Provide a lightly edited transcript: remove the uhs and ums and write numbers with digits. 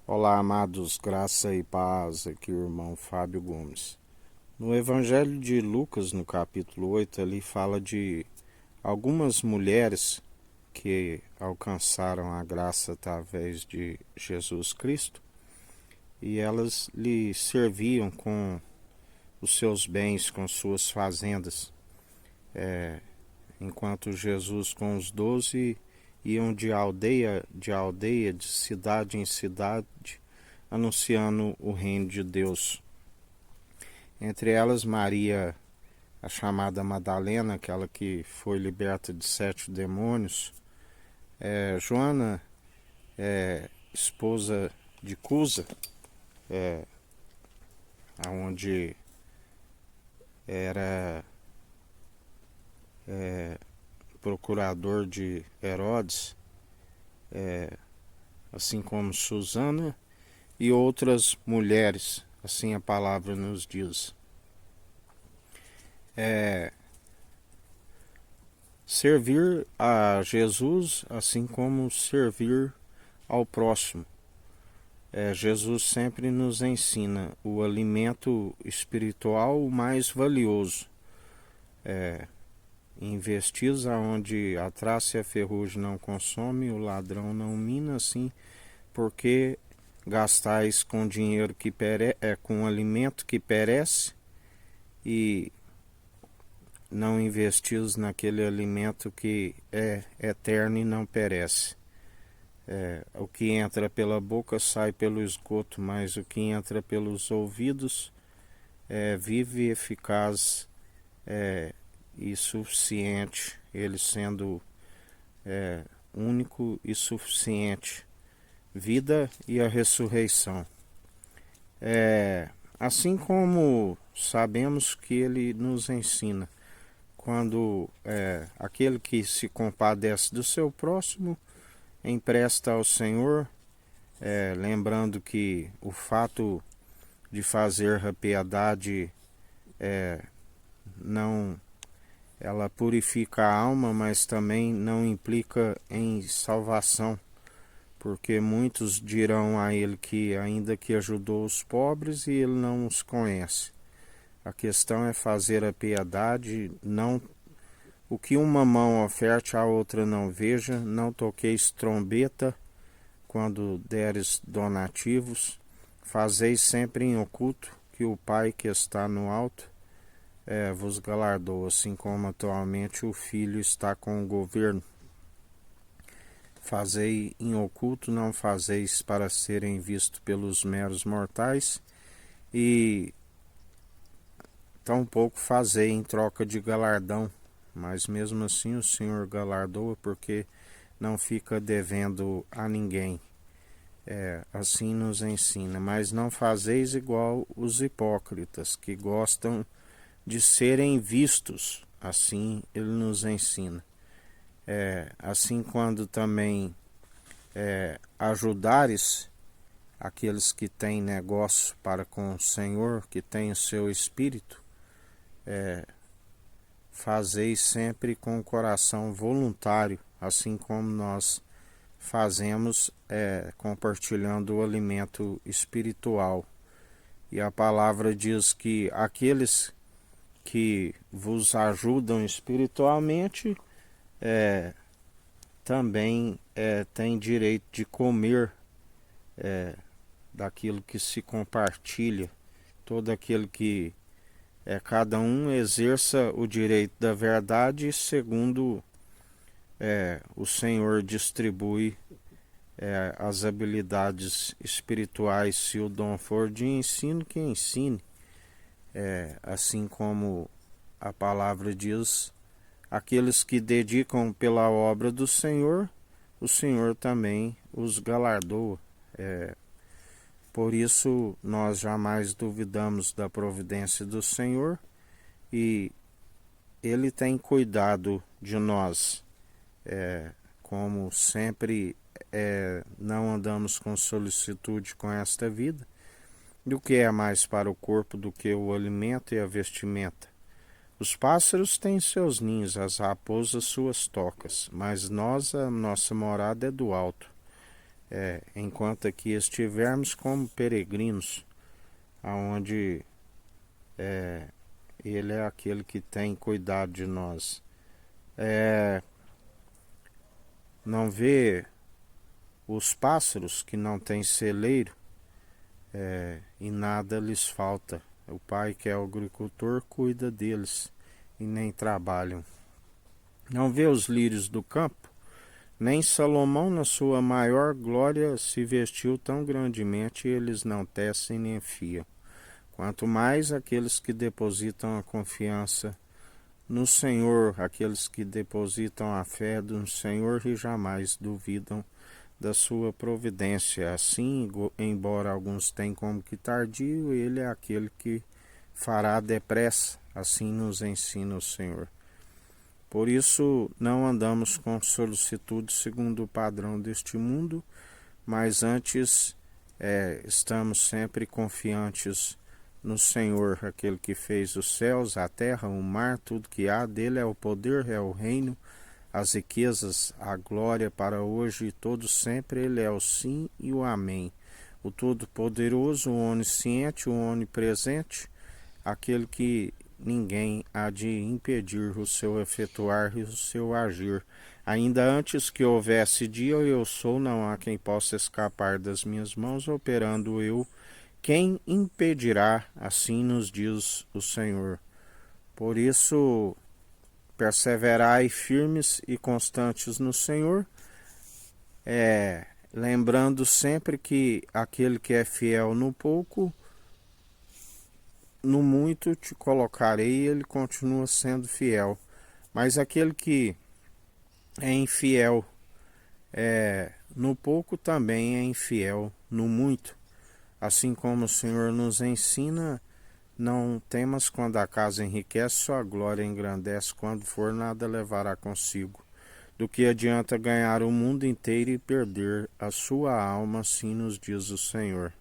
Olá, amados, graça e paz, aqui o irmão Fábio Gomes. No Evangelho de Lucas, no capítulo 8, ele fala de algumas mulheres que alcançaram a graça através de Jesus Cristo e elas lhe serviam com os seus bens, com suas fazendas, enquanto Jesus com os 12 iam de aldeia, de cidade em cidade, anunciando o reino de Deus. Entre elas, Maria, a chamada Madalena, aquela que foi liberta de 7 demônios, Joana, esposa de Cusa, onde era procurador de Herodes, assim como Susana, e outras mulheres, assim a palavra nos diz. Servir a Jesus, assim como servir ao próximo. Jesus sempre nos ensina o alimento espiritual mais valioso. Investis aonde a traça e a ferrugem não consome, o ladrão não mina, assim, porque gastais com dinheiro que com alimento que perece e não investis naquele alimento que é eterno e não perece. O que entra pela boca sai pelo esgoto, mas o que entra pelos ouvidos é vivo e eficaz e suficiente, ele sendo único e suficiente, vida e a ressurreição. Assim como sabemos que ele nos ensina, quando aquele que se compadece do seu próximo empresta ao Senhor, lembrando que o fato de fazer a piedade não, ela purifica a alma, mas também não implica em salvação, porque muitos dirão a ele que ainda que ajudou os pobres e ele não os conhece. A questão é fazer a piedade, não o que uma mão oferte a outra não veja, não toqueis trombeta quando deres donativos, fazeis sempre em oculto, que o Pai que está no alto vos galardoa, assim como atualmente o Filho está com o governo. Fazei em oculto, não fazeis para serem vistos pelos meros mortais, e tampouco fazei em troca de galardão, mas mesmo assim o Senhor galardoa, porque não fica devendo a ninguém. Assim nos ensina, mas não fazeis igual os hipócritas, que gostam de serem vistos, assim ele nos ensina. Assim quando também ajudares aqueles que têm negócio para com o Senhor, que têm o seu espírito, fazeis sempre com o coração voluntário, assim como nós fazemos compartilhando o alimento espiritual. E a palavra diz que aqueles que vos ajudam espiritualmente também têm direito de comer daquilo que se compartilha. Todo aquele que cada um exerça o direito da verdade segundo o Senhor distribui as habilidades espirituais. Se o dom for de ensino, que ensine. Assim como a palavra diz, aqueles que dedicam pela obra do Senhor, o Senhor também os galardoa. Por isso nós jamais duvidamos da providência do Senhor e Ele tem cuidado de nós. Como sempre não andamos com solicitude com esta vida, do que é mais para o corpo do que o alimento e a vestimenta. Os pássaros têm seus ninhos, as raposas suas tocas, mas nós, a nossa morada é do alto. enquanto aqui estivermos como peregrinos, aonde Ele é aquele que tem cuidado de nós. Não vê os pássaros que não têm celeiro, e nada lhes falta. O pai, que é o agricultor, cuida deles e nem trabalham. Não vê os lírios do campo? Nem Salomão, na sua maior glória, se vestiu tão grandemente, e eles não tecem nem fiam. Quanto mais aqueles que depositam a confiança no Senhor, aqueles que depositam a fé no Senhor e jamais duvidam da sua providência. Assim, embora alguns tenham como que tardio, Ele é aquele que fará depressa. Assim nos ensina o Senhor. Por isso, não andamos com solicitude segundo o padrão deste mundo, mas antes estamos sempre confiantes no Senhor, aquele que fez os céus, a terra, o mar, tudo que há. Dele é o poder, é o reino, as riquezas, a glória para hoje e todo sempre. Ele é o sim e o amém. O Todo-Poderoso, o Onisciente, o Onipresente, aquele que ninguém há de impedir o seu efetuar e o seu agir. Ainda antes que houvesse dia, eu sou, não há quem possa escapar das minhas mãos, operando eu, quem impedirá? Assim nos diz o Senhor. Por isso, perseverai firmes e constantes no Senhor, lembrando sempre que aquele que é fiel no pouco, no muito te colocarei, ele continua sendo fiel. Mas aquele que é infiel no pouco, também é infiel no muito. Assim como o Senhor nos ensina, não temas quando a casa enriquece, sua glória engrandece, quando for nada levará consigo. Do que adianta ganhar o mundo inteiro e perder a sua alma, assim nos diz o Senhor.